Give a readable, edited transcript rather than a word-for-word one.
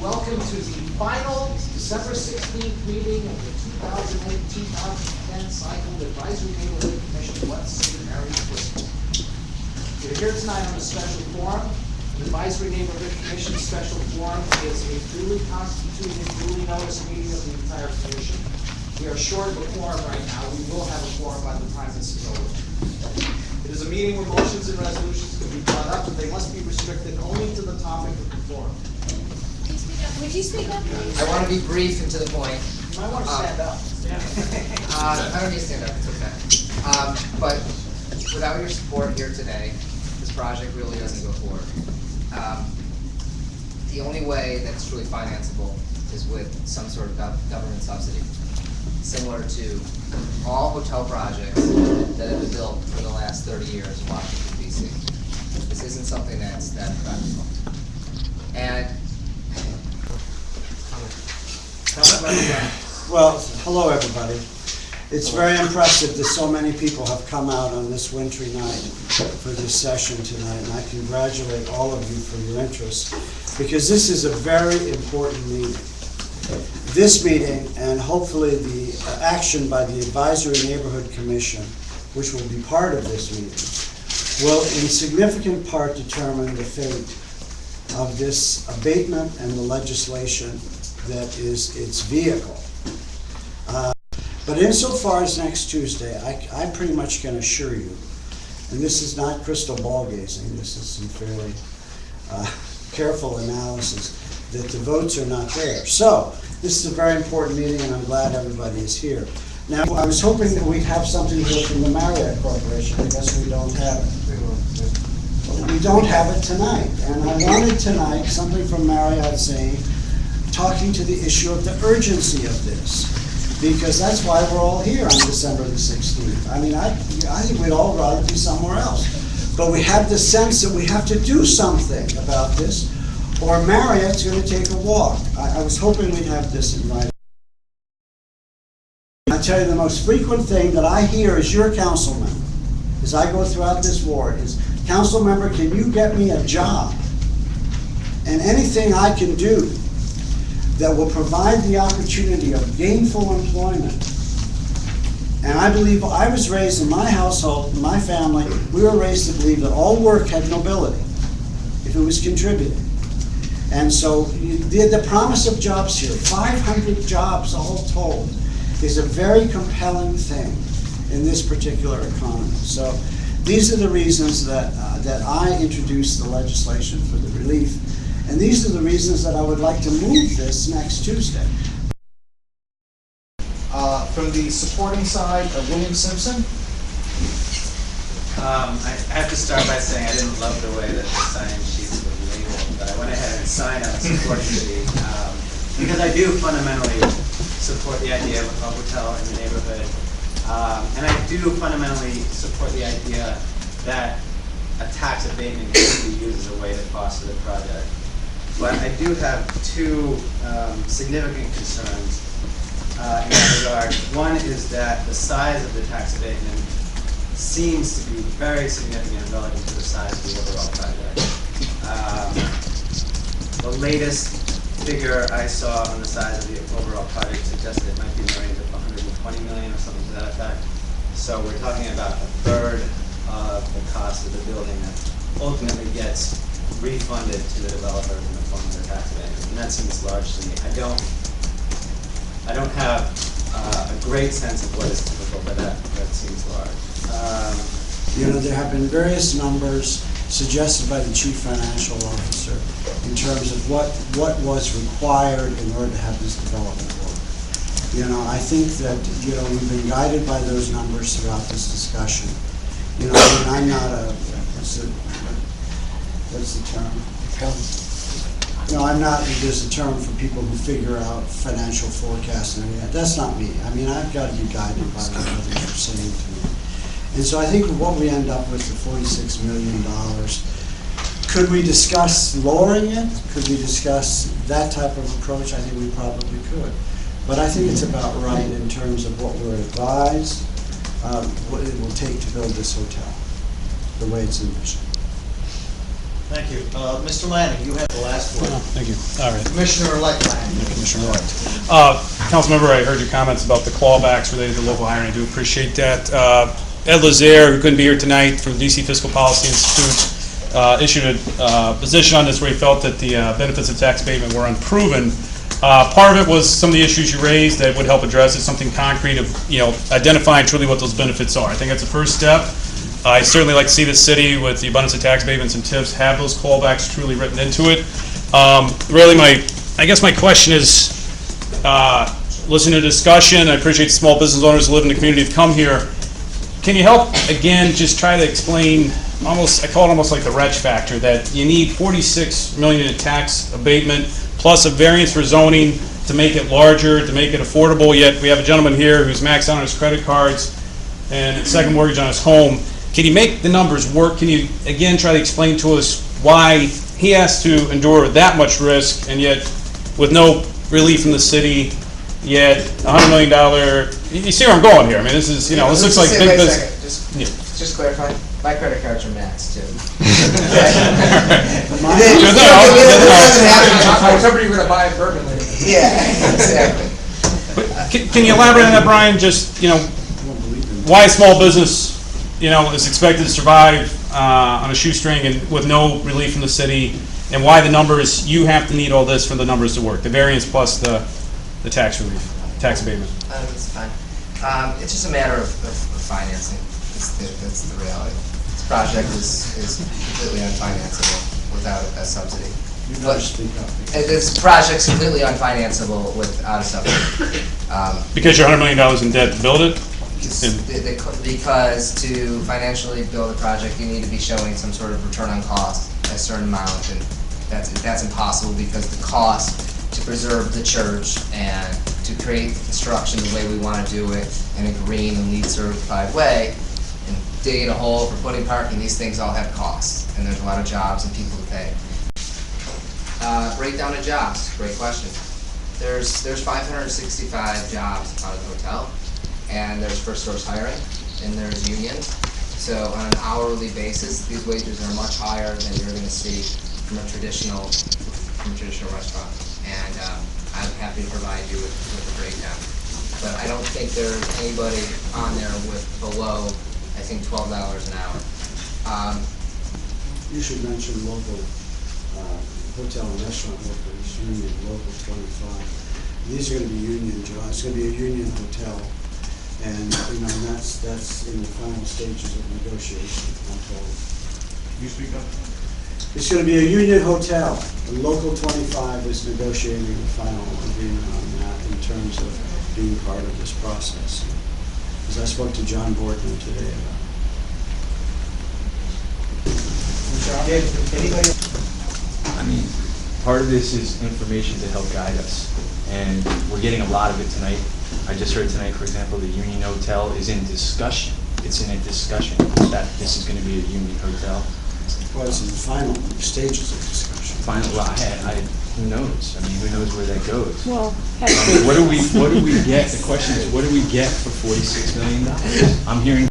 Welcome to the final December 16th meeting of the 2008-2010 cycle Advisory Neighborhood Commission West City Area District. We're here tonight on a special forum. The Advisory Neighborhood Commission special forum is a duly constituted, duly noticed meeting of the entire commission. We are short of a quorum right now. We will have a quorum by the time this is over. It is a meeting where motions and resolutions can be brought up, but they must be restricted only to the topic of the forum. Would you speak up, please? I want to be brief and to the point. You might want to stand up. I don't need to stand up, it's okay. But without your support here today, this project really doesn't go forward. The only way that it's truly financeable is with some sort of government subsidy, similar to all hotel projects that have been built for the last 30 years in Washington, D.C. This isn't something that's that practical. And well, hello everybody. It's very impressive that so many people have come out on this wintry night for this session tonight, and I congratulate all of you for your interest, because this is a very important meeting. This meeting, and hopefully the action by the Advisory Neighborhood Commission, which will be part of this meeting, will in significant part determine the fate of this abatement and the legislation that is its vehicle. But insofar as next Tuesday, I pretty much can assure you, and this is not crystal ball gazing, this is some fairly careful analysis, that the votes are not there. So, this is a very important meeting, and I'm glad everybody is here. Now, I was hoping that we'd have something here from the Marriott Corporation. I guess we don't have it. We don't have it tonight, and I wanted tonight something from Marriott saying, talking to the issue of the urgency of this, because that's why we're all here on December the 16th. I mean, I think we'd all rather be somewhere else, but we have the sense that we have to do something about this, or Marriott's going to take a walk. I was hoping we'd have this in writing. I tell you, the most frequent thing that I hear as your council member, as I go throughout this ward, is, council member, can you get me a job? And anything I can do that will provide the opportunity of gainful employment. And I believe, I was raised in my household, in my family, we were raised to believe that all work had nobility if it was contributing. And so the promise of jobs here, 500 jobs all told, is a very compelling thing in this particular economy. So these are the reasons that I introduced the legislation for the relief. And these are the reasons that I would like to move this next Tuesday. From the supporting side, William Simpson. I have to start by saying I didn't love the way that the sign sheets were labeled, but I went ahead and signed on a support sheet because I do fundamentally support the idea of a hotel in the neighborhood, and I do fundamentally support the idea that a tax abatement can be used as a way to foster the project. But I do have two significant concerns in that regard. One is that the size of the tax abatement seems to be very significant relative to the size of the overall project. The latest figure I saw on the size of the overall project suggested it might be in the range of 120 million or something to that effect. So we're talking about a third of the cost of the building that ultimately gets refunded to the developer in the form of their tax abatement, and that seems large to me. I don't have a great sense of what is typical, but that seems large. You know, there have been various numbers suggested by the chief financial officer in terms of what was required in order to have this development work. You know, I think that, you know, we've been guided by those numbers throughout this discussion. You know, I mean, I'm not a, what's the term? No, I'm not, there's a term for people who figure out financial forecasts and everything. That's not me. I mean, I've got to be guided by what others are saying to me. And so I think what we end up with, the $46 million, could we discuss lowering it? Could we discuss that type of approach? I think we probably could. But I think it's about right in terms of what we're advised, what it will take to build this hotel, the way it's envisioned. Thank you. Mr. Lanning, you have the last word. Thank you. All right. Commissioner-elect Lanning. Commissioner-elect. Councilmember, I heard your comments about the clawbacks related to local hiring. I do appreciate that. Ed Lazaire, who couldn't be here tonight from the DC Fiscal Policy Institute, issued a position on this where he felt that the benefits of tax abatement were unproven. Part of it was some of the issues you raised that would help address it, something concrete of, identifying truly what those benefits are. I think that's a first step. I certainly like to see the city, with the abundance of tax abatements and tips, have those callbacks truly written into it. Really, I guess my question is, listening to the discussion, I appreciate the small business owners who live in the community have come here. Can you help, again, just try to explain, I call it almost like the wretch factor, that you need $46 million in tax abatement plus a variance for zoning to make it larger, to make it affordable, yet we have a gentleman here who's maxed out on his credit cards and a second mortgage on his home. Can you make the numbers work? Can you, again, try to explain to us why he has to endure that much risk and yet with no relief from the city, yet $100 million, you see where I'm going here. I mean, this is, this looks like big business. Just clarify, my credit cards are maxed too. I was hoping you were going to buy a Burger later. Yeah, exactly. Can you elaborate on that, Brian? Just, why a small business, is expected to survive on a shoestring and with no relief from the city, and why the numbers, you have to need all this for the numbers to work, the variance plus the tax relief, tax abatement. That's fine. It's just a matter of financing. That's the reality. This project is completely unfinanceable without a subsidy. You better speak up. This project's completely unfinanceable without a subsidy. Because you're $100 million in debt to build it? Because to financially build a project, you need to be showing some sort of return on cost at a certain amount, and that's impossible because the cost to preserve the church and to create the construction the way we want to do it in a green and LEED certified way, and digging a hole for putting parking, these things all have costs, and there's a lot of jobs and people to pay. Breakdown of jobs, great question. There's 565 jobs out of the hotel, and there's first source hiring, and there's unions. So on an hourly basis, these wages are much higher than you're going to see from a traditional restaurant. And I'm happy to provide you with a breakdown. But I don't think there's anybody on there with below, I think, $12 an hour. You should mention local hotel and restaurant workers, union, local 25. These are going to be union jobs. It's going to be a union hotel. And, that's in the final stages of negotiation, I'm told. You speak up. It's going to be a union hotel. And Local 25 is negotiating the final agreement on that in terms of being part of this process. Because I spoke to John Boardman today about Anybody? I mean, part of this is information to help guide us, and we're getting a lot of it tonight. I just heard tonight, for example, the Union Hotel is in discussion. It's in a discussion that this is going to be a Union Hotel. well, it's in the final stages of discussion. Final, well, who knows? I mean, who knows where that goes? Well, What do we get? The question is, what do we get for $46 million? I'm hearing